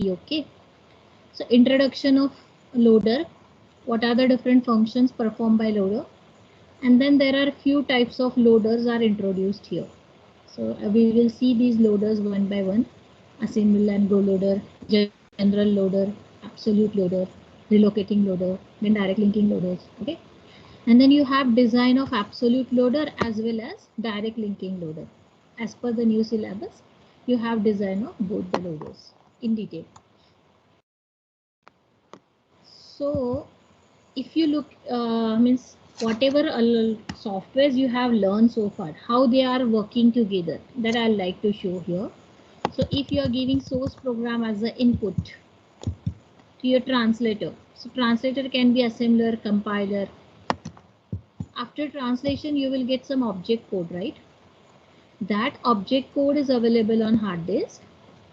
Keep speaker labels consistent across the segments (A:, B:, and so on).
A: Okay. So introduction of loader. What are the different functions performed by loader? And then there are few types of loaders are introduced here. So we will see these loaders one by one. Assemble and go loader, general loader, absolute loader, relocating loader, then direct linking loaders. Okay. And then you have design of absolute loader as well as direct linking loader. As per the new syllabus, you have design of both the loaders in detail. So if you look, means whatever softwares you have learned so far, how they are working together, that I like to show here. So if you are giving source program as an input to your translator, so translator can be assembler, compiler. After translation, you will get some object code, right? That object code is available on hard disk,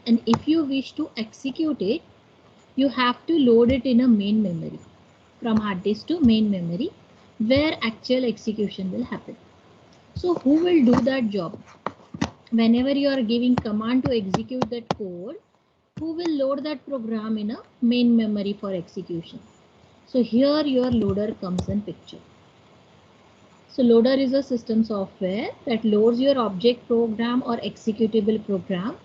A: and if you wish to execute it, you have to load it in a main memory, from hard disk to main memory, where actual execution will happen. So who will do that job? Whenever you are giving command to execute that code, who will load that program in a main memory for execution? So here your loader comes in picture. So loader is a system software that loads your object program or executable program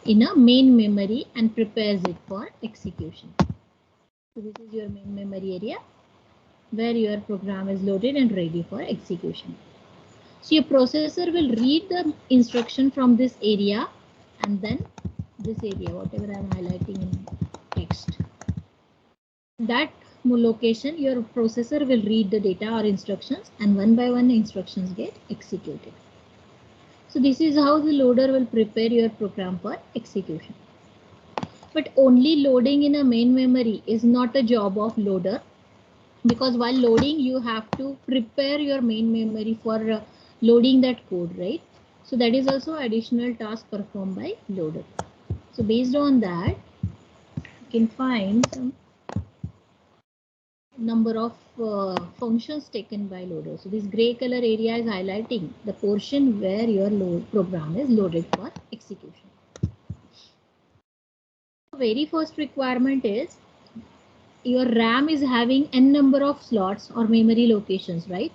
A: in a main memory and prepares it for execution. So this is your main memory area where your program is loaded and ready for execution. So your processor will read the instruction from this area, and then this area, whatever I am highlighting in text. That location, your processor will read the data or instructions, and one by one instructions get executed. So this is how the loader will prepare your program for execution. But only loading in a main memory is not a job of loader, because while loading you have to prepare your main memory for loading that code, right? So that is also additional task performed by loader. So based on that, you can find some number of functions taken by loader. So this gray color area is highlighting the portion where your program is loaded for execution. The very first requirement is your RAM is having n number of slots or memory locations, right?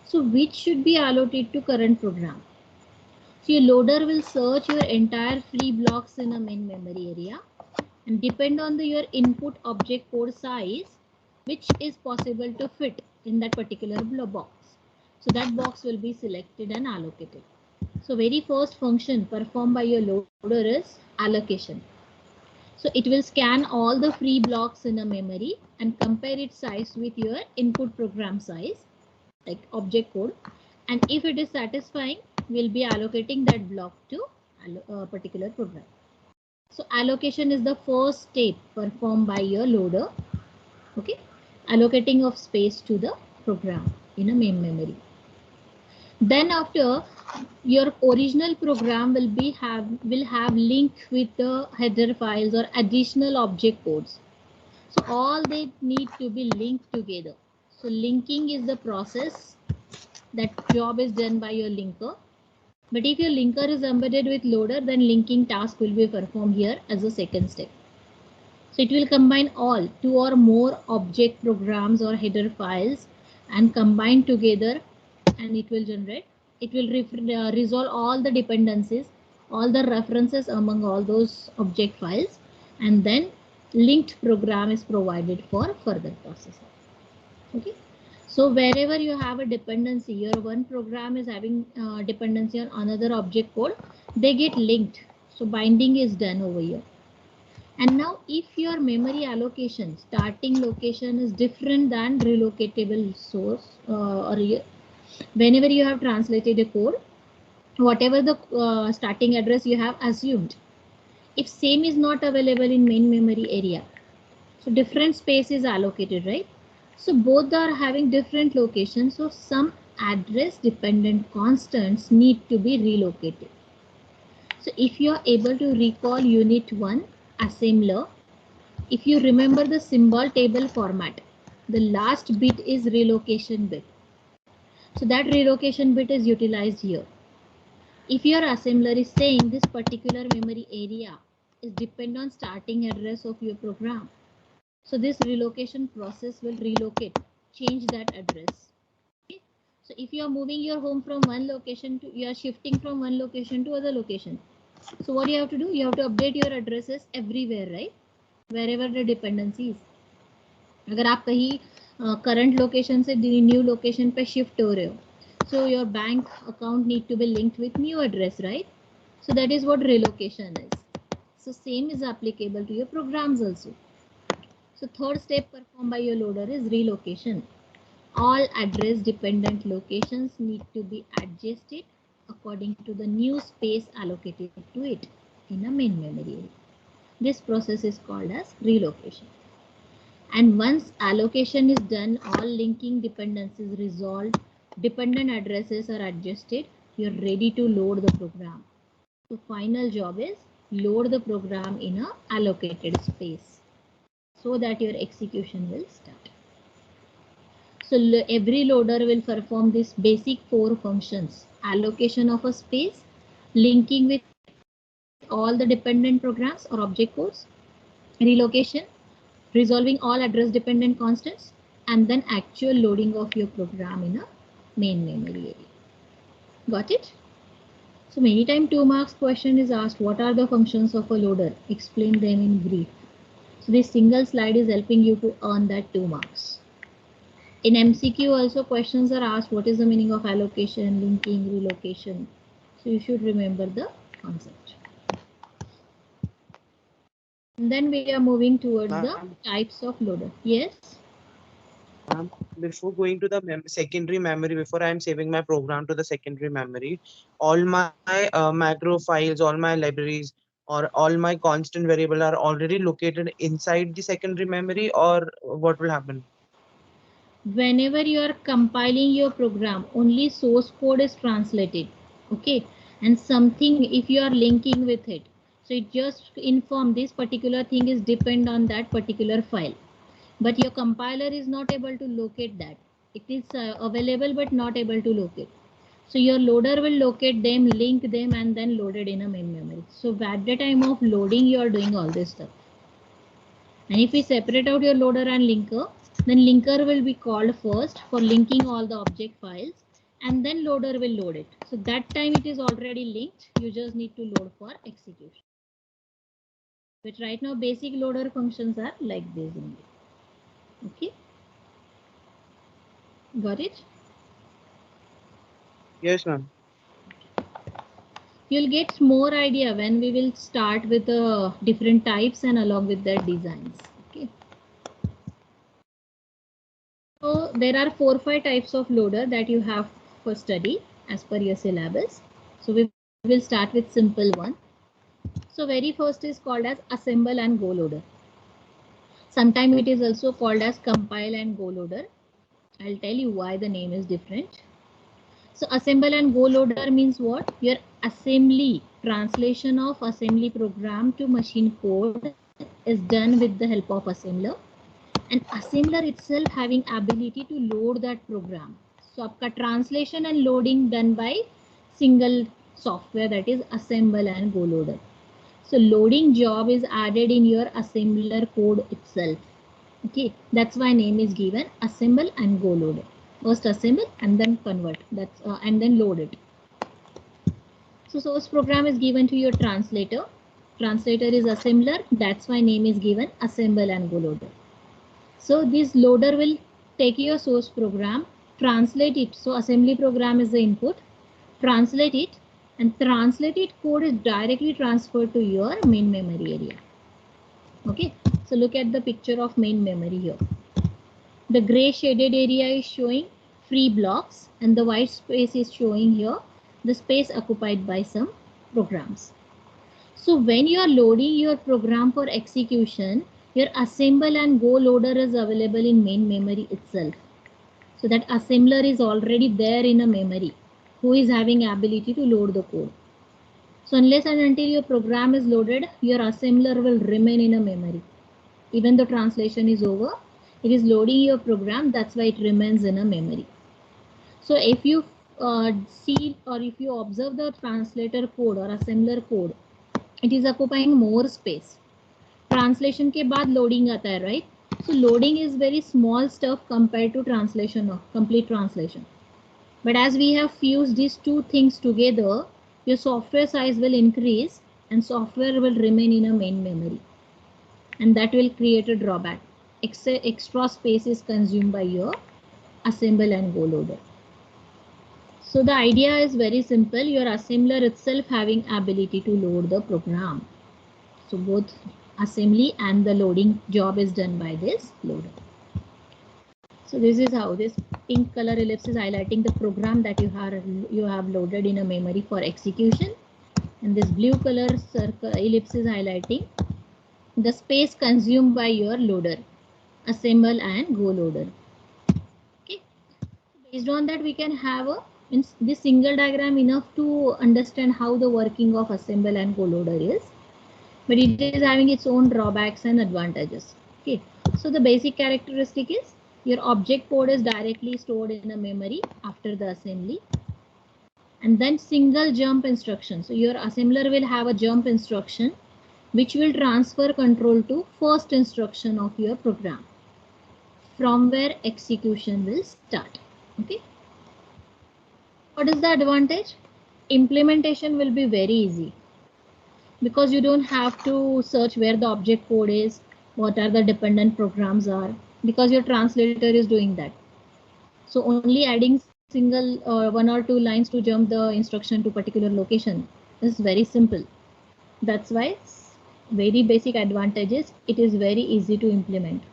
A: So which should be allocated to current program. So your loader will search your entire free blocks in a main memory area, and depend on your input object code size, which is possible to fit in that particular box. So that box will be selected and allocated. So very first function performed by your loader is allocation. So it will scan all the free blocks in a memory and compare its size with your input program size, like object code. And if it is satisfying, we'll be allocating that block to a particular program. So allocation is the first step performed by your loader. Okay, allocating of space to the program in a main memory. Then after, your original program will have link with the header files or additional object codes. So all they need to be linked together. So linking is the process. That job is done by your linker. But if your linker is embedded with loader, then linking task will be performed here as a second step. So it will combine all 2 or more object programs or header files and combine together, and it will generate. It will resolve all the dependencies, all the references among all those object files, and then linked program is provided for further processing. Okay. So wherever you have a dependency, your one program is having dependency on another object code, they get linked. So binding is done over here. And now if your memory allocation starting location is different than relocatable source, or whenever you have translated a code, whatever the starting address you have assumed, if same is not available in main memory area, so different space is allocated, right? So both are having different locations, so some address dependent constants need to be relocated. So if you are able to recall unit 1 assembler, if you remember the symbol table format, the last bit is relocation bit. So that relocation bit is utilized here. If your assembler is saying this particular memory area is depend on starting address of your program. So this relocation process will relocate, change that address. Okay? So if you are moving your home from one location to, you are shifting from one location to other location. So what you have to do, you have to update your addresses everywhere, right? Wherever the dependency is. अगर आप कहीं current location से new location पे shift हो रहे हो, so your bank account need to be linked with new address, right? So that is what relocation is. So same is applicable to your programs also. So third step performed by your loader is relocation. All address dependent locations need to be adjusted according to the new space allocated to it in a main memory area. This process is called as relocation. And once allocation is done, all linking dependencies resolved, dependent addresses are adjusted, you're ready to load the program. So final job is load the program in a allocated space so that your execution will start. So every loader will perform this basic 4 functions: allocation of a space, linking with all the dependent programs or object codes, relocation, resolving all address dependent constants, and then actual loading of your program in a main memory area. Got it? So many times 2 marks question is asked, what are the functions of a loader? Explain them in brief. So this single slide is helping you to earn that 2 marks. In MCQ also questions are asked, what is the meaning of allocation, linking, relocation? So you should remember the concept. And then we are moving towards the types of loader. Yes?
B: Before going to the secondary memory, before I am saving my program to the secondary memory, all my macro files, all my libraries, or all my constant variable are already located inside the secondary memory, or what will happen?
A: Whenever you are compiling your program, only source code is translated. Okay, and something if you are linking with it, so it just inform this particular thing is depend on that particular file, but your compiler is not able to locate that. It is available but not able to locate. So your loader will locate them, link them, and then load it in a main memory. So at the time of loading, you are doing all this stuff. And if we separate out your loader and linker, then linker will be called first for linking all the object files, and then loader will load it. So that time it is already linked. You just need to load for execution. But right now basic loader functions are like this only. Okay. Got it?
B: Yes, ma'am.
A: You'll get more idea when we will start with the different types and along with their designs. Okay. So there are 4 or 5 types of loader that you have for study as per your syllabus. So we will start with simple one. So very first is called as assemble and go loader. Sometimes it is also called as compile and go loader. I'll tell you why the name is different. So assemble and go loader means what? Your assembly, translation of assembly program to machine code is done with the help of assembler. And assembler itself having ability to load that program. So आपका translation and loading done by single software, that is assemble and go loader. So loading job is added in your assembler code itself. Okay, that's why name is given assemble and go loader. First assemble and then convert. That's and then load it. So source program is given to your translator. Translator is assembler. That's why name is given assemble and go loader. So this loader will take your source program, translate it. So assembly program is the input. Translate it, and translated code is directly transferred to your main memory area. Okay, so look at the picture of main memory here. The gray shaded area is showing free blocks, and the white space is showing here the space occupied by some programs. So when you are loading your program for execution, your assemble and go loader is available in main memory itself. So that assembler is already there in a memory who is having ability to load the code. So unless and until your program is loaded, your assembler will remain in a memory. Even the translation is over, it is loading your program, that's why it remains in a memory. So if you see or if you observe the translator code or assembler code, It is occupying more space. Translation के बाद loading आता है, right? So loading is very small stuff compared to translation of complete translation. But as we have fused these two things together, your software size will increase and software will remain in a main memory. And that will create a drawback. Extra space is consumed by your assemble and go loader. So the idea is very simple. Your assembler itself having ability to load the program. So both assembly and the loading job is done by this loader. So this is how this pink color ellipse is highlighting the program that you have loaded in a memory for execution, and this blue color circle ellipse is highlighting the space consumed by your loader, assemble and go loader. Okay, based on that we can have this single diagram enough to understand how the working of assemble and go loader is, but it is having its own drawbacks and advantages. Okay, so the basic characteristic is your object code is directly stored in a memory after the assembly, and then single jump instruction. So your assembler will have a jump instruction which will transfer control to first instruction of your program, from where execution will start. Okay, what is the advantage? Implementation will be very easy because you don't have to search where the object code is, what are the dependent programs are, because your translator is doing that. So only adding single one or two lines to jump the instruction to particular location is very simple. That's why very basic advantages, it is very easy to implement.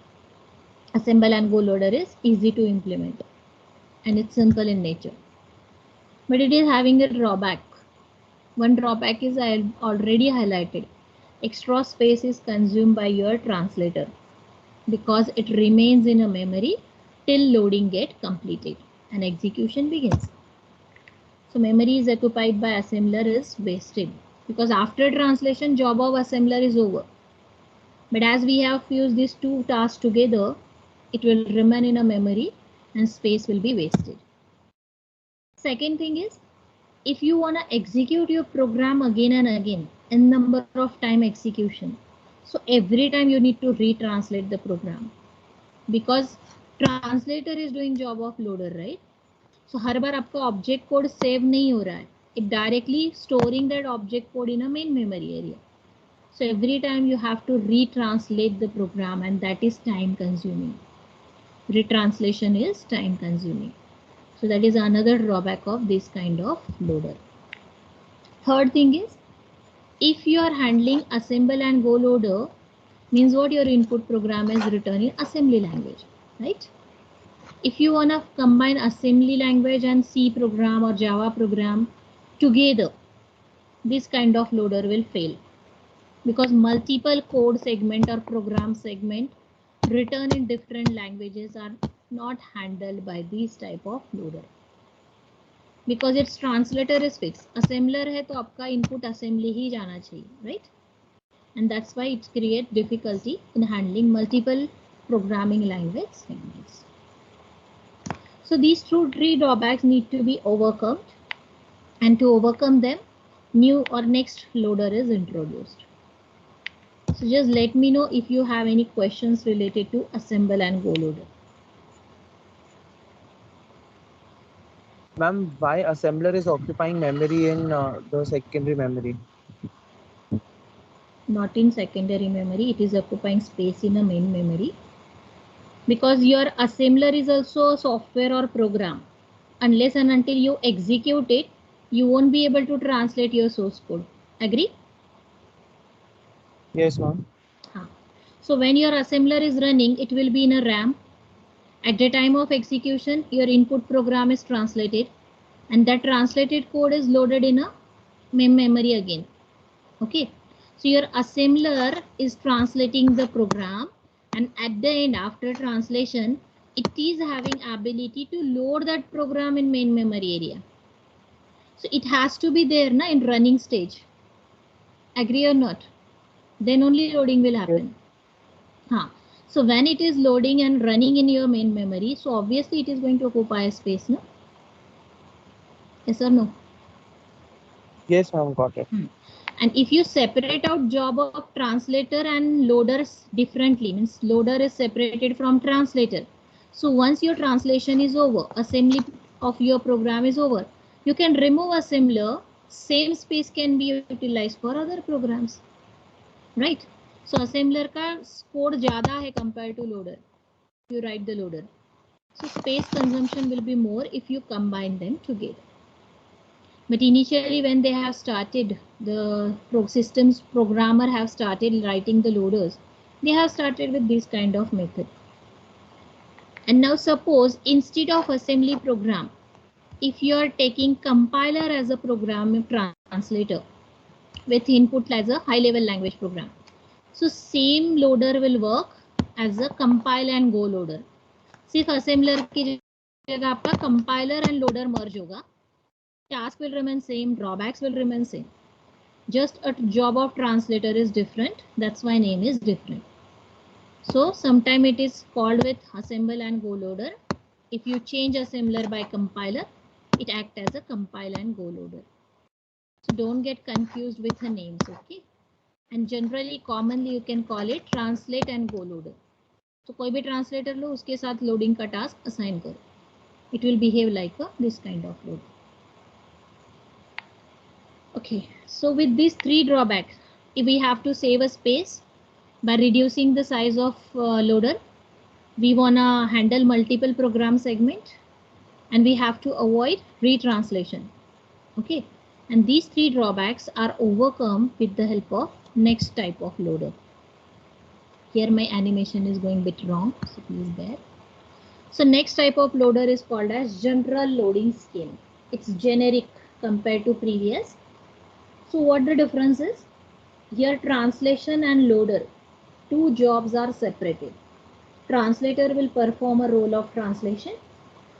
A: Assemble and go loader is easy to implement and it's simple in nature. But it is having a drawback. One drawback is I already highlighted. Extra space is consumed by your translator because it remains in a memory till loading get completed and execution begins. So memory is occupied by assembler is wasted because after translation job of assembler is over. But as we have fused these two tasks together, it will remain in a memory and space will be wasted. Second thing is, if you want to execute your program again and again in number of time execution, so every time you need to retranslate the program because translator is doing job of loader, right? So हर बार आपका object code save नहीं हो रहा है, it directly storing that object code in a main memory area. So every time you have to retranslate the program and that is time consuming. Retranslation is time consuming. So that is another drawback of this kind of loader. Third thing is, if you are handling assemble and go loader, means what your input program is written in assembly language, right? If you want to combine assembly language and C program or Java program together, this kind of loader will fail because multiple code segment or program segment written in different languages are not handled by this type of loader because its translator is fixed. Assembler है तो आपका input assembly ही जाना चाहिए, right? And that's why it creates difficulty in handling multiple programming language segments. So these three drawbacks need to be overcome, and to overcome them, new or next loader is introduced. So just let me know if you have any questions related to assemble and go loader.
B: Ma'am, why assembler is occupying memory in the secondary memory?
A: Not in secondary memory, it is occupying space in a main memory. Because your assembler is also a software or program. Unless and until you execute it, you won't be able to translate your source code. Agree?
B: Yes, ma'am.
A: So when your assembler is running, it will be in a RAM. At the time of execution, your input program is translated and that translated code is loaded in a main memory again. Okay. So your assembler is translating the program, and at the end, after translation, it is having ability to load that program in main memory area. So it has to be there na, in running stage. Agree or not? Then only loading will happen. So when it is loading and running in your main memory, so obviously it is going to occupy a space, no? Yes or no?
B: Yes, ma'am, got it.
A: And if you separate out job of translator and loaders differently, means loader is separated from translator. So once your translation is over, assembly of your program is over, you can remove assembler, same space can be utilized for other programs, right? So assembler का code ज़्यादा है compared to loader. You write the loader. So space consumption will be more if you combine them together. But initially when they have started, the systems programmer have started writing the loaders, they have started with this kind of method. And now suppose instead of assembly program, if you are taking compiler as a program translator with input as a high level language program, so same loader will work as a compile and go loader. सिर्फ assembler की जगह आपका compiler and loader merge होगा. Task will remain same, drawbacks will remain same. Just a job of translator is different. That's why name is different. So sometime it is called with assemble and go loader. If you change assembler by compiler, it acts as a compile and go loader. So don't get confused with the names, okay? And generally, commonly you can call it translate and go loader. So कोई भी translator लो, उसके साथ loading का task assign करो. It will behave like this kind of loader. Okay, so with these three drawbacks, if we have to save a space by reducing the size of loader, we wanna handle multiple program segment, and we have to avoid retranslation. Okay, and these three drawbacks are overcome with the help of next type of loader. Here my animation is going a bit wrong, so please bear. So next type of loader is called as general loading scheme. It's generic compared to previous. So what the difference is? Here translation and loader, two jobs are separated. Translator will perform a role of translation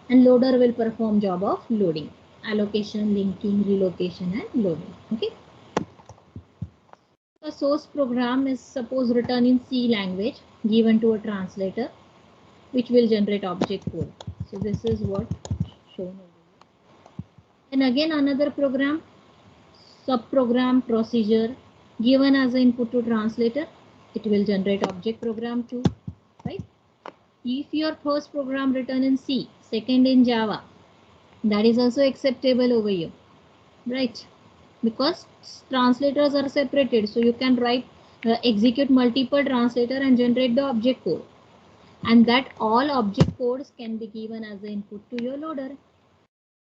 A: and loader will perform job of loading. Allocation, linking, relocation and loading. Okay. The source program is suppose written in C language given to a translator, which will generate object code. So this is what shown over here. And again another program, subprogram procedure given as an input to translator, it will generate object program too, right? If your first program written in C, second in Java, that is also acceptable over here, right? Because translators are separated, so you can write execute multiple translator and generate the object code, and that all object codes can be given as the input to your loader,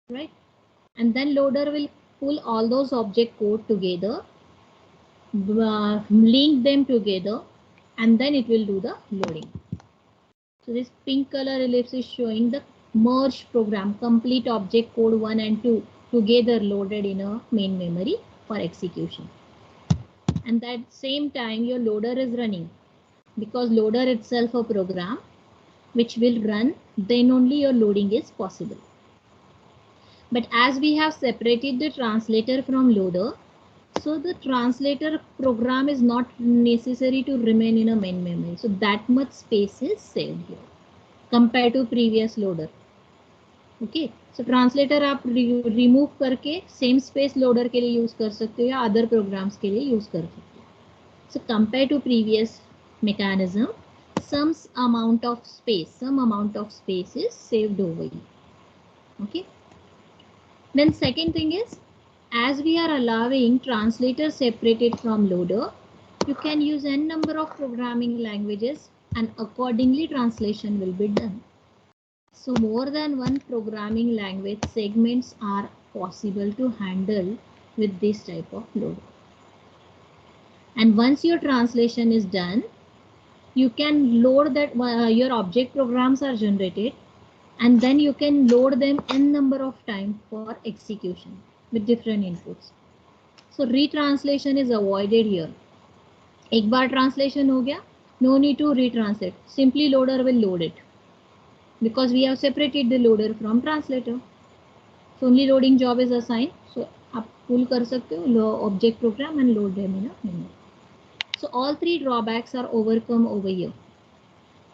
A: right? And then loader will pull all those object code together, link them together, and then it will do the loading. So this pink color ellipse is showing the merge program, complete object code 1 and 2 together loaded in a main memory for execution. And that same time your loader is running, because loader itself a program which will run, then only your loading is possible. But as we have separated the translator from loader, so the translator program is not necessary to remain in a main memory. So that much space is saved here compared to previous loader. Okay, so translator आप remove करके same space loader के लिए use कर सकते हो या other programs के लिए use कर सकते हो. So compared to previous mechanism, some amount of space is saved over here. Okay. Then second thing is, as we are allowing translator separated from loader, you can use n number of programming languages and accordingly translation will be done. So more than one programming language segments are possible to handle with this type of loader. And once your translation is done, you can load that your object programs are generated, and then you can load them n number of times for execution with different inputs. So retranslation is avoided here. एक बार translation हो गया, no need to retranslate. Simply loader will load it, because we have separated the loader from translator. So only loading job is assigned. So आप pull कर सकते हो object program and load them in a memory. So all three drawbacks are overcome over here.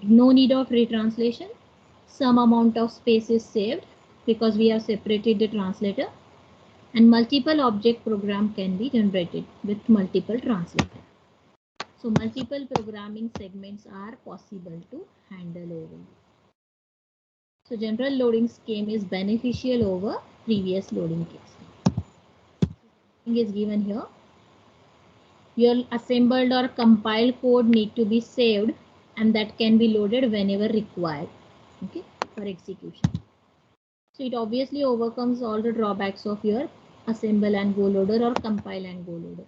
A: No need of retranslation. Some amount of space is saved because we have separated the translator. And multiple object program can be generated with multiple translators. So multiple programming segments are possible to handle over. So general loading scheme is beneficial over previous loading case. Is given here. Your assembled or compiled code need to be saved, and that can be loaded whenever required, okay, for execution. So it obviously overcomes all the drawbacks of your assemble and go loader or compile and go loader.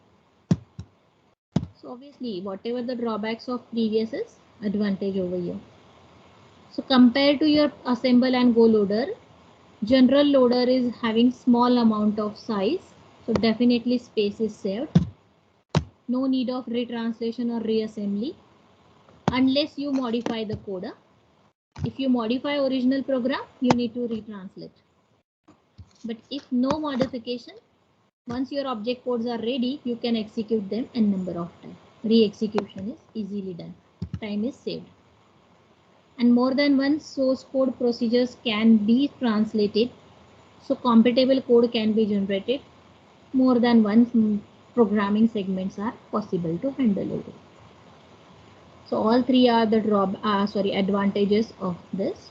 A: So obviously whatever the drawbacks of previous is advantage over here. So compared to your assemble and go loader, general loader is having small amount of size, so definitely space is saved. No need of retranslation or reassembly unless you modify the code. If you modify original program, you need to retranslate. But if no modification, once your object codes are ready, you can execute them n number of times. Re-execution is easily done. Time is saved. And more than one source code procedures can be translated. So compatible code can be generated. More than one programming segments are possible to handle over. So all three are the advantages of this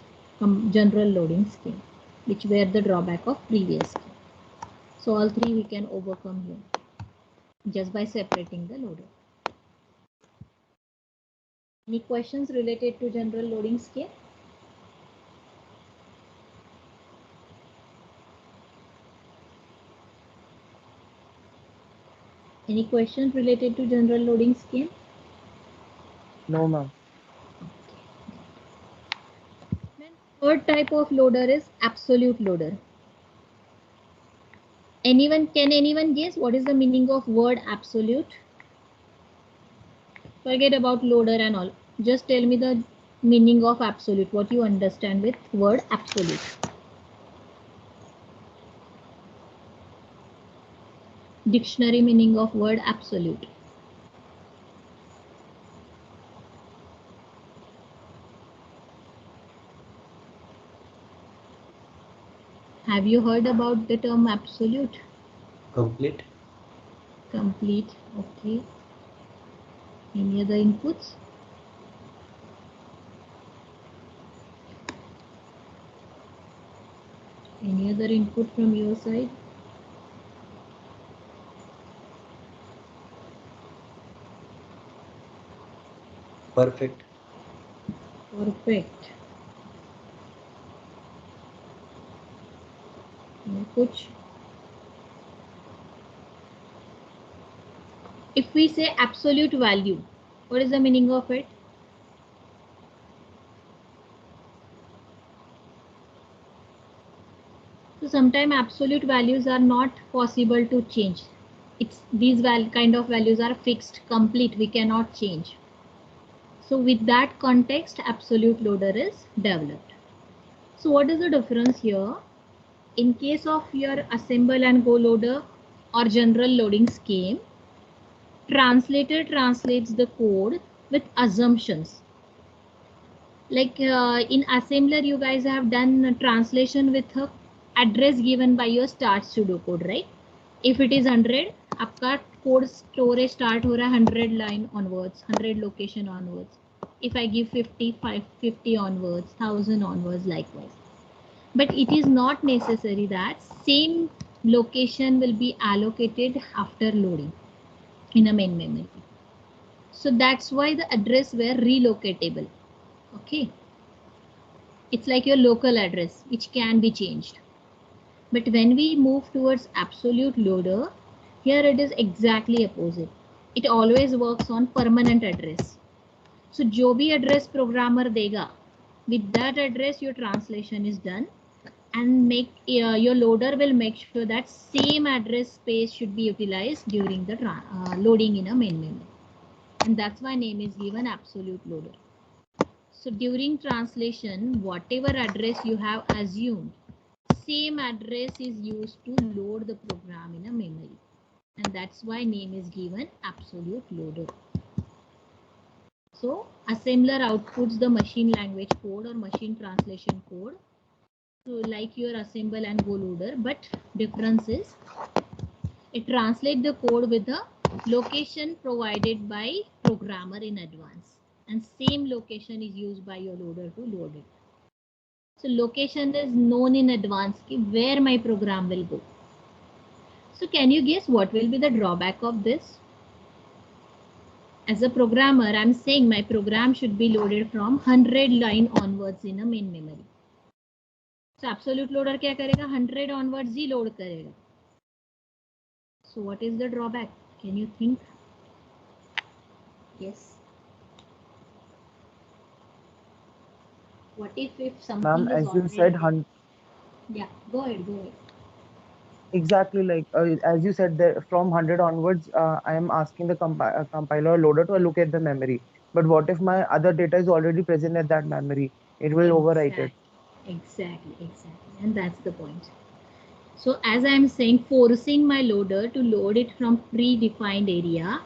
A: general loading scheme, which were the drawback of previous scheme. So all three we can overcome here just by separating the loader. Any questions related to general loading scheme? Any questions related to general loading scheme?
B: No, ma'am.
A: Third type of loader is absolute loader. Can anyone guess what is the meaning of word absolute? Forget about loader and all. Just tell me the meaning of absolute, what you understand with word absolute. Dictionary meaning of word absolute. Have you heard about the term absolute?
C: Complete.
A: Complete, okay. Any other inputs? Any other input from your side?
C: Perfect.
A: Perfect. Input. If we say absolute value, what is the meaning of it? So sometimes absolute values are not possible to change. These kind of values are fixed, complete, we cannot change. So with that context, absolute loader is developed. So what is the difference here? In case of your assemble and go loader or general loading scheme, translator translates the code with assumptions. Like in assembler, you guys have done a translation with a address given by your start pseudocode, right? If it is 100, आपका code storage start हो रहा है 100 line onwards, 100 location onwards. If I give 50 onwards, 1000 onwards, likewise. But it is not necessary that same location will be allocated after loading in a main memory. So that's why the address were relocatable. Okay. It's like your local address, which can be changed. But when we move towards absolute loader, here it is exactly opposite. It always works on permanent address. So जो भी address programmer देगा, with that address your translation is done, and your loader will make sure that same address space should be utilized during the loading in a main memory. And that's why name is given absolute loader. So during translation, whatever address you have assumed, same address is used to load the program in a memory. And that's why name is given absolute loader. So assembler outputs the machine language code or machine translation code So like your assemble and go loader, but difference is it translates the code with the location provided by programmer in advance, and same location is used by your loader to load it. So location is known in advance where my program will go. So can you guess what will be the drawback of this? As a programmer, I'm saying my program should be loaded from 100 line onwards in a main memory. So absolute loader क्या करेगा? 100 onwards ही load करेगा. So what is the drawback? Can you think? Yes. What if
B: Ma'am,
A: something is
B: as you
A: already
B: said,
A: there? Yeah, go ahead, go ahead.
B: exactly like as you said that from 100 onwards, I am asking the compiler or loader to allocate the memory. But what if my other data is already present at that memory? It will overwrite it.
A: Exactly. And that's the point. So as I'm saying, forcing my loader to load it from predefined area.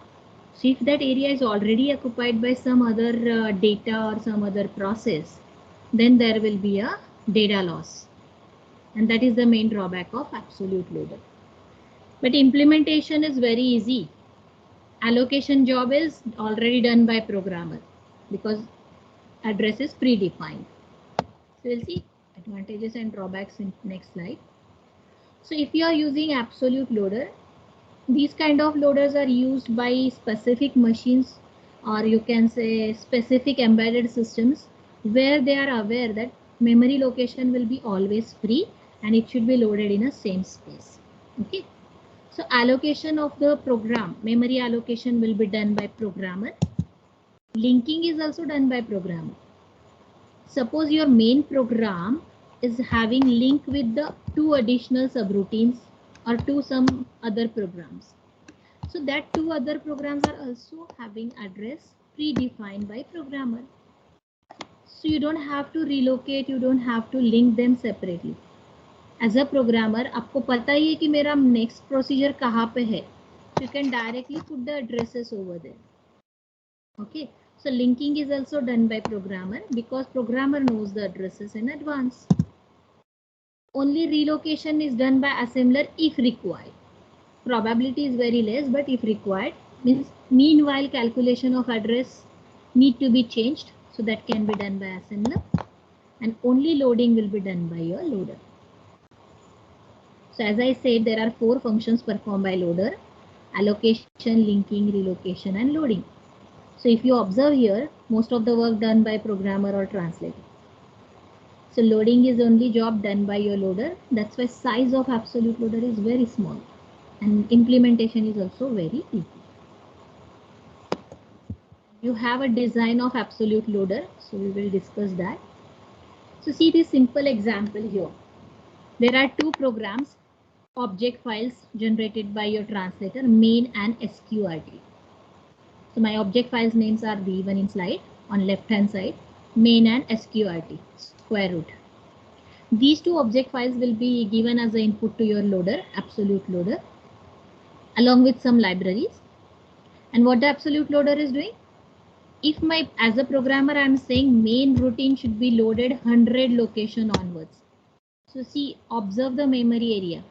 A: So if that area is already occupied by some other data or some other process, then there will be a data loss. And that is the main drawback of absolute loader. But implementation is very easy. Allocation job is already done by programmer because address is predefined. So we'll see advantages and drawbacks in next slide. So if you are using absolute loader, these kind of loaders are used by specific machines, or you can say specific embedded systems, where they are aware that memory location will be always free and it should be loaded in a same space. Okay. So allocation of the program, memory allocation will be done by programmer. Linking is also done by programmer. Suppose your main program is having link with the two additional subroutines or to some other programs. So that two other programs are also having address predefined by programmer. So you don't have to relocate, you don't have to link them separately. As a programmer, आपको पता ही है कि मेरा next procedure कहाँ पे है. So you can directly put the addresses over there. Okay. So linking is also done by programmer because programmer knows the addresses in advance. Only relocation is done by assembler if required. Probability is very less, but if required, means meanwhile calculation of address need to be changed, so that can be done by assembler, and only loading will be done by your loader. So as I said, there are 4 functions performed by loader: allocation, linking, relocation, and loading. So if you observe here, most of the work done by programmer or translator. So loading is only job done by your loader. That's why size of absolute loader is very small, and implementation is also very easy. You have a design of absolute loader, so we will discuss that. So see this simple example here. There are 2 programs, object files generated by your translator, main and sqrt. So my object files names are given in slide on left hand side, main and sqrt, square root. These 2 object files will be given as an input to your loader, absolute loader, along with some libraries. And what the absolute loader is doing? If my, as a programmer, I'm saying main routine should be loaded 100 location onwards. So see, observe the memory area.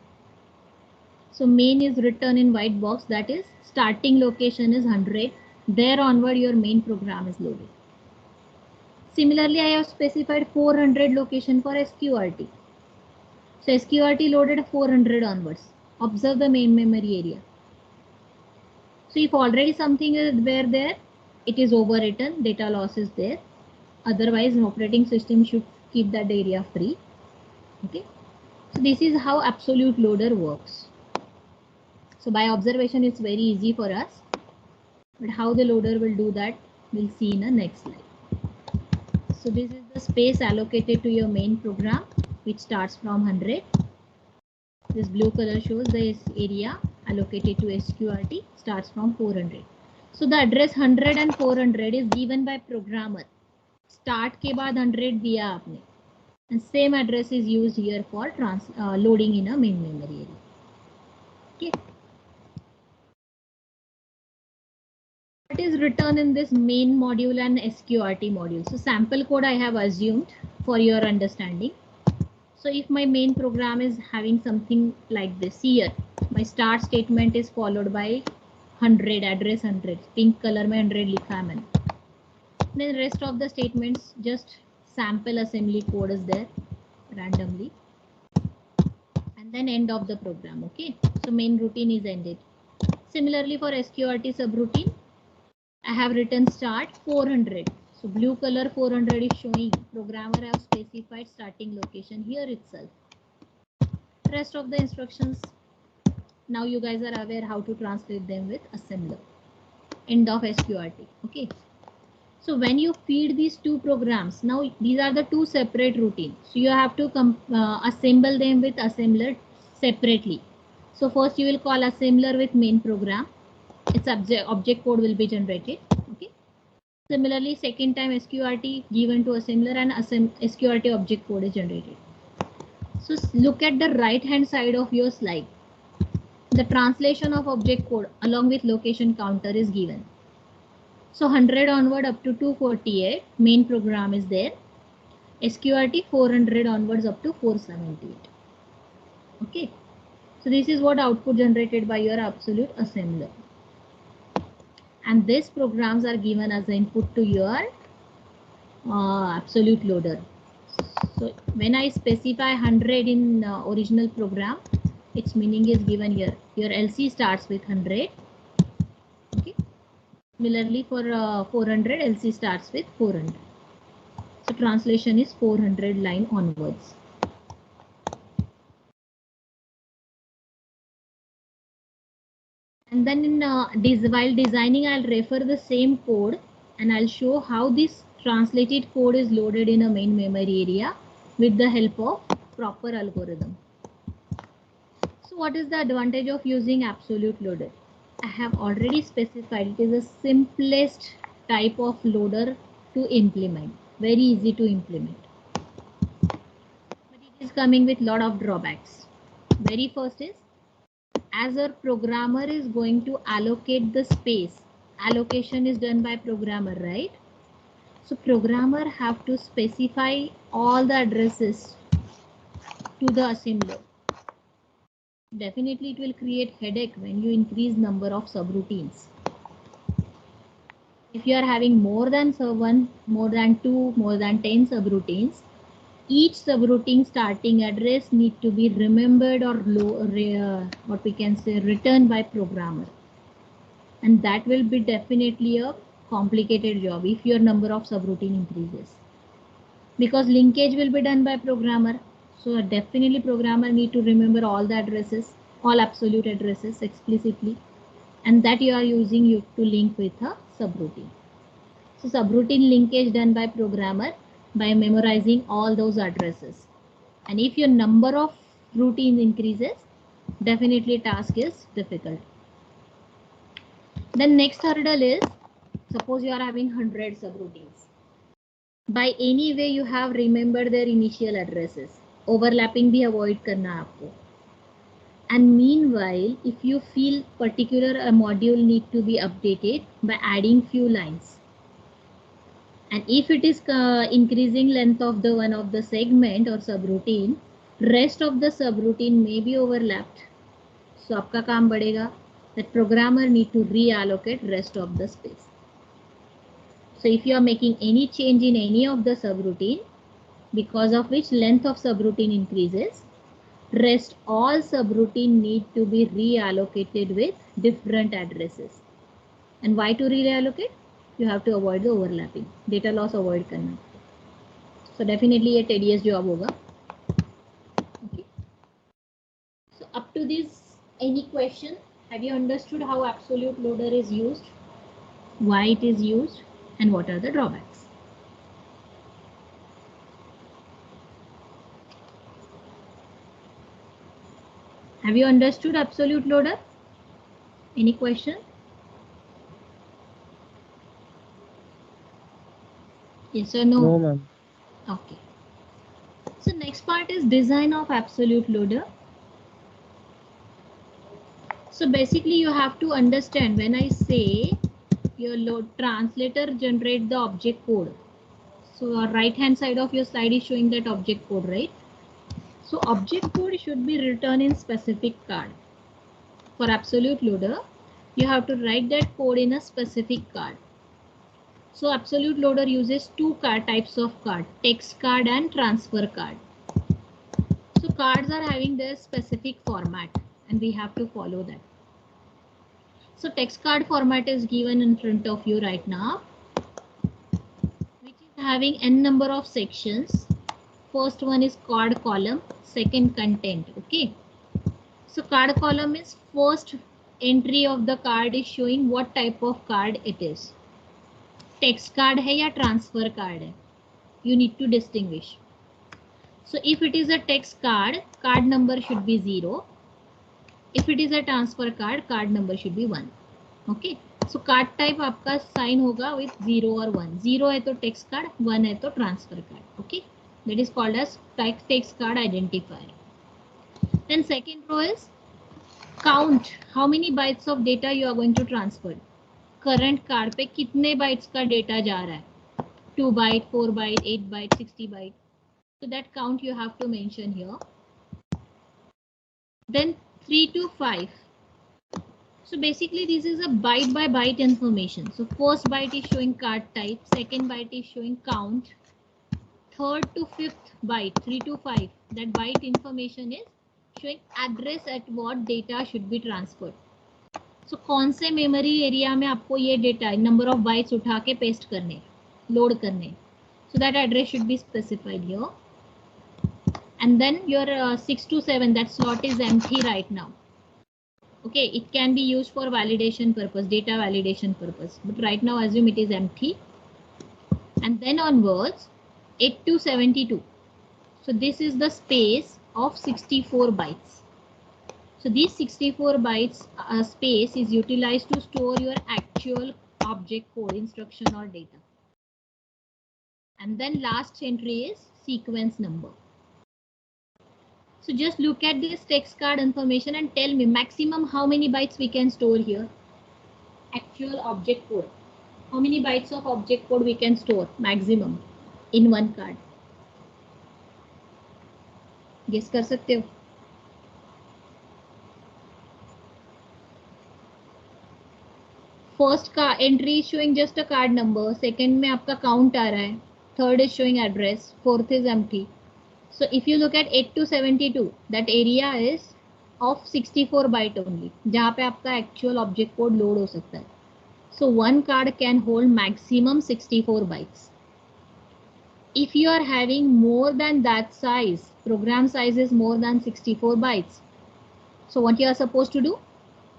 A: So main is written in white box, that is starting location is 100. There onward your main program is loaded. Similarly, I have specified 400 location for sqrt. So sqrt loaded 400 onwards. Observe the main memory area. So if already something is there, it is overwritten, data loss is there. Otherwise, an operating system should keep that area free. Okay. So this is how absolute loader works. So by observation, it's very easy for us. But how the loader will do that, we'll see in the next slide. So this is the space allocated to your main program, which starts from 100. This blue color shows the area allocated to sqrt starts from 400. So the address 100 and 400 is given by programmer. Start के बाद 100 दिया आपने. And same address is used here for loading in a main memory area. Okay. What is written in this main module and sqrt module? So sample code I have assumed for your understanding. So if my main program is having something like this here, my start statement is followed by 100, address 100, pink color में 100 लिखा है मैंने. Then rest of the statements just sample assembly code is there randomly, and then end of the program. Okay, so main routine is ended. Similarly for SQRT subroutine, I have written start 400. So blue color 400 is showing programmer have specified starting location here itself. Rest of the instructions, now you guys are aware how to translate them with assembler. End of SQRT. Okay. So when you feed these two programs, now these are the two separate routines. So you have to assemble them with assembler separately. So first you will call assembler with main program. Its object code will be generated. Okay. Similarly, second time SQRT given to assembler and SQRT object code is generated. So look at the right hand side of your slide. The translation of object code along with location counter is given. So 100 onward up to 248 main program is there. SQRT 400 onwards up to 478. Okay. So this is what output generated by your absolute assembler. And these programs are given as input to your absolute loader. So when I specify 100 in original program, its meaning is given here. Your LC starts with 100. Okay. Similarly for 400, LC starts with 400. So translation is 400 line onwards. And then in while designing, I'll refer the same code and I'll show how this translated code is loaded in a main memory area with the help of proper algorithm. So what is the advantage of using absolute loader? I have already specified it is the simplest type of loader to implement, very easy to implement. But it is coming with lot of drawbacks. Very first is, as a programmer is going to allocate the space, allocation is done by programmer, right? So programmer have to specify all the addresses to the assembler. Definitely it will create headache when you increase number of subroutines. If you are having more than 7, more than 2, more than 10 subroutines, each subroutine starting address need to be remembered or what we can say written by programmer, and that will be definitely a complicated job if your number of subroutine increases, because linkage will be done by programmer. So definitely programmer need to remember all the addresses, all absolute addresses explicitly, and that you are using to link with a subroutine. So subroutine linkage done by programmer by memorizing all those addresses. And if your number of routines increases, definitely task is difficult. Then next hurdle is, suppose you are having 100 subroutines. By any way you have remembered their initial addresses. Overlapping भी avoid करना आपको. And meanwhile, if you feel particular a module need to be updated by adding few lines, and if it is increasing length of the one of the segment or subroutine, rest of the subroutine may be overlapped. So आपका काम बढ़ेगा. That programmer need to reallocate rest of the space. So if you are making any change in any of the subroutine, because of which length of subroutine increases, rest all subroutine need to be reallocated with different addresses. And why to reallocate? You have to avoid the overlapping. Data loss avoid करना. So definitely a tedious job होगा. Okay. So up to this, any question? Have you understood how absolute loader is used, why it is used, and what are the drawbacks? Have you understood absolute loader? Any question? Yes or no?
B: No, ma'am.
A: Okay. So next part is design of absolute loader. So basically you have to understand when I say your load translator generate the object code. So right hand side of your slide is showing that object code, right? So object code should be written in specific card. For absolute loader, you have to write that code in a specific card. So absolute loader uses two types of card, text card and transfer card. So cards are having their specific format and we have to follow that. So text card format is given in front of you right now, which is having n number of sections. First one is card column, second content. Okay. So card column is first entry of the card is showing what type of card it is. Text card है या transfer card है. You need to distinguish. So if it is a text card, card number should be 0. If it is a transfer card, card number should be 1. Okay. So card type आपका sign होगा with 0 or 1. 0 है तो text card, 1 है तो transfer card. Okay. That is called as text card identifier. Then second row is count. How many bytes of data you are going to transfer? Current card पे कितने bytes का data जा रहा है? 2 byte, 4 byte, 8 byte, 60 byte. So that count you have to mention here. Then 3 to 5. So basically this is a byte by byte information. So first byte is showing card type, second byte is showing count, third to fifth byte, 3 to 5, that byte information is showing address at what data should be transferred. So कौन से memory area में आपको ये data number of bytes उठा के paste करने, load करने. So that address should be specified here. And then your 6 to 7, that slot is empty right now. Okay, it can be used for validation purpose, data validation purpose, but right now assume it is empty. And then onwards 8 to 72. So this is the space of 64 bytes. So these 64 bytes space is utilized to store your actual object code, instruction or data. And then last entry is sequence number. So just look at this text card information and tell me maximum how many bytes we can store here. Actual object code. How many bytes of object code we can store maximum in one card? Guess कर सकते हो? First का entry is showing just a card number. Second में आपका count आ रहा है. Third is showing address. Fourth is empty. So if you look at 8 to 72, that area is of 64 byte only, जहाँ पे आपका actual object code load हो सकता है. So one card can hold maximum 64 bytes. If you are having more than that size, program size is more than 64 bytes. So what you are supposed to do?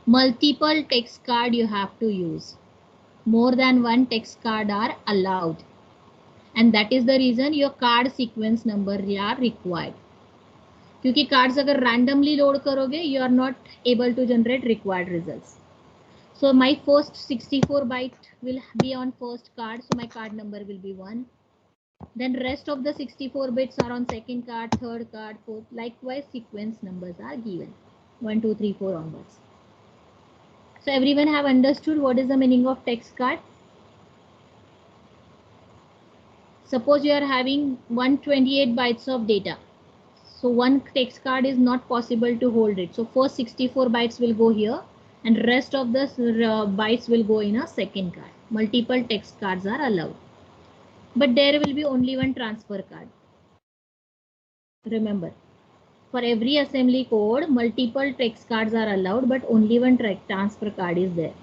A: Multiple text card you have to use. More than one text card are allowed. And that is the reason your card sequence number are required. क्योंकि cards अगर randomly load करोगे, you are not able to generate required results. So my first 64 byte will be on first card, so my card number will be 1. Then rest of the 64 bits are on second card, third card, fourth. Likewise, sequence numbers are given 1, 2, 3, 4 onwards. So everyone have understood what is the meaning of text card? Suppose you are having 128 bytes of data. So one text card is not possible to hold it. So first 64 bytes will go here and rest of the bytes will go in a second card. Multiple text cards are allowed. But there will be only one transfer card. Remember, for every assembly code, multiple text cards are allowed, but only one transfer card is there.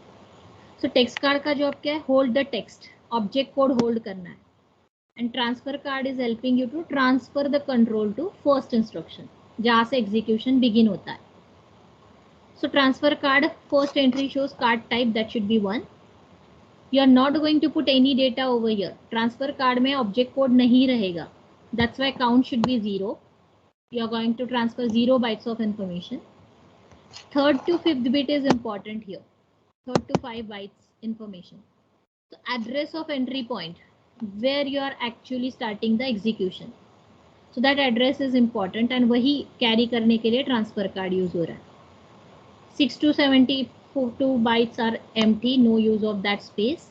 A: So text card का job क्या है? Hold the text. Object code hold करना है. And transfer card is helping you to transfer the control to first instruction, जहाँ से execution begin होता है. So transfer card first entry shows card type, that should be 1. You are not going to put any data over here. Transfer card में object code नहीं रहेगा. That's why count should be 0. You are going to transfer 0 bytes of information. Third to fifth bit is important here. Third to 5 bytes information. So address of entry point, where you are actually starting the execution. So that address is important and वही carry करने के लिए transfer card use हो रहा है. 6 to 72 bytes are empty, no use of that space.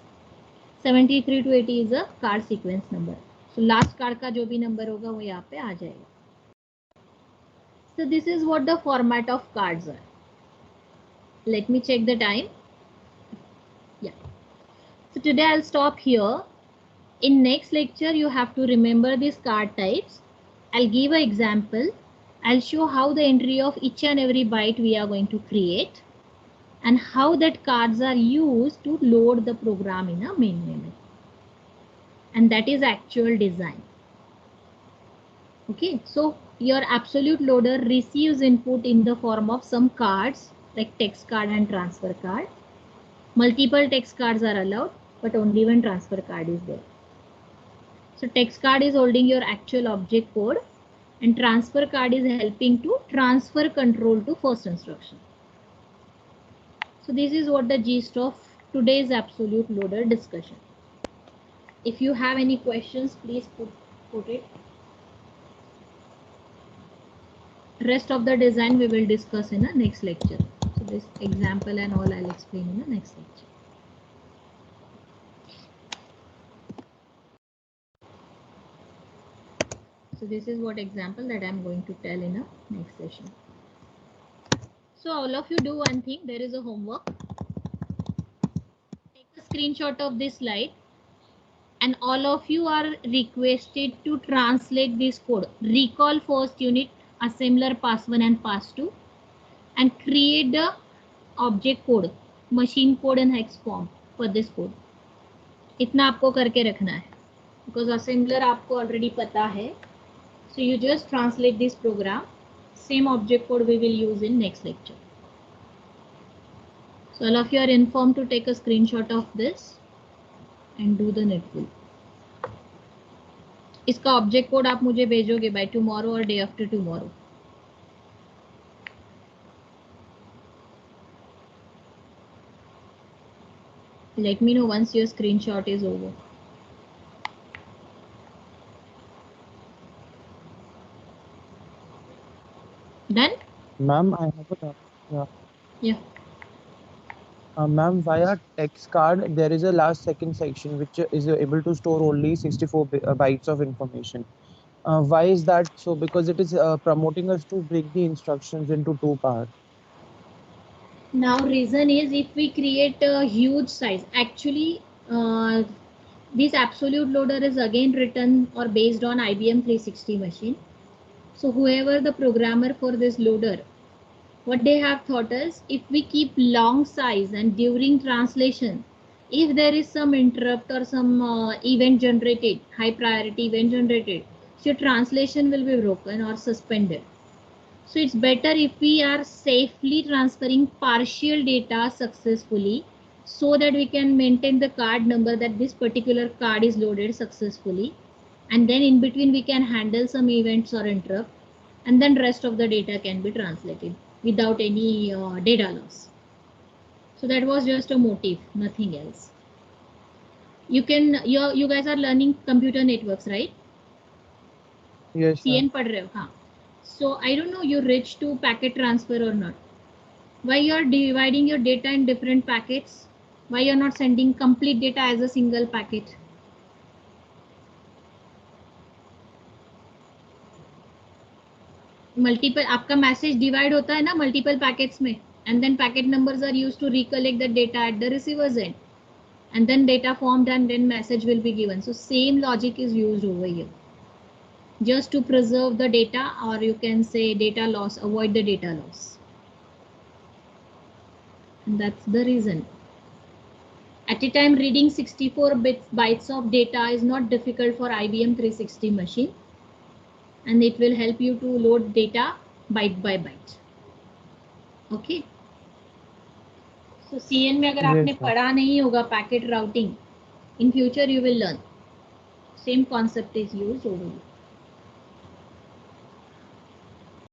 A: 73 to 80 is a card sequence number. So last card का जो भी number होगा वो यहाँ पे आ जाएगा. So this is what the format of cards are. Let me check the time. Yeah. So today I'll stop here. In next lecture, you have to remember these card types. I'll give an example. I'll show how the entry of each and every byte we are going to create and how that cards are used to load the program in a main memory. And that is actual design. Okay, so your absolute loader receives input in the form of some cards like text card and transfer card. Multiple text cards are allowed, but only one transfer card is there. So text card is holding your actual object code and transfer card is helping to transfer control to first instruction. So this is what the gist of today's absolute loader discussion. If you have any questions, please put it. Rest of the design we will discuss in the next lecture. So this example and all I'll explain in the next lecture. So this is what example that I'm going to tell in a next session. So all of you do one thing. There is a homework. Take a screenshot of this slide and all of you are requested to translate this code. Recall first unit, assembler pass 1 and pass 2 and create the object code, machine code and hex form for this code. इतना आपको करके रखना है because assembler आपको already पता है. So you just translate this program. Same object code we will use in next lecture. So all of you are informed to take a screenshot of this and do the needful. इसका object code आप मुझे भेजोगे by tomorrow or day after tomorrow. Let me know once your screenshot is over. Done?
B: Ma'am, I have a doubt. Yeah.
A: Yeah.
B: Ma'am, via text card, there is a last second section which is able to store only 64 bytes of information. Why is that so? Because it is promoting us to break the instructions into two parts.
A: Now reason is if we create a huge size, actually this absolute loader is again written or based on IBM 360 machine. So whoever the programmer for this loader, what they have thought is if we keep long size and during translation, if there is some interrupt or some event generated, high priority event generated, so translation will be broken or suspended. So it's better if we are safely transferring partial data successfully so that we can maintain the card number that this particular card is loaded successfully. And then in between we can handle some events or interrupt and then rest of the data can be translated without any data loss. So that was just a motive, nothing else. You guys are learning computer networks, right?
B: Yes,
A: CN पढ़ रहे हो, हाँ. So I don't know you reach to packet transfer or not. Why you are dividing your data in different packets? Why you are not sending complete data as a single packet? Multiple आपका message divide होता है ना multiple packets में and then packet numbers are used to recollect the data at the receiver's end and then data formed and then message will be given. So same logic is used over here just to preserve the data, or you can say data loss, avoid the data loss. And that's the reason. At a time reading 64 bytes of data is not difficult for IBM 360 machine and it will help you to load data byte by byte. Okay. So CN में अगर आपने पढ़ा नहीं होगा packet routing, in future you will learn. Same concept is used over here.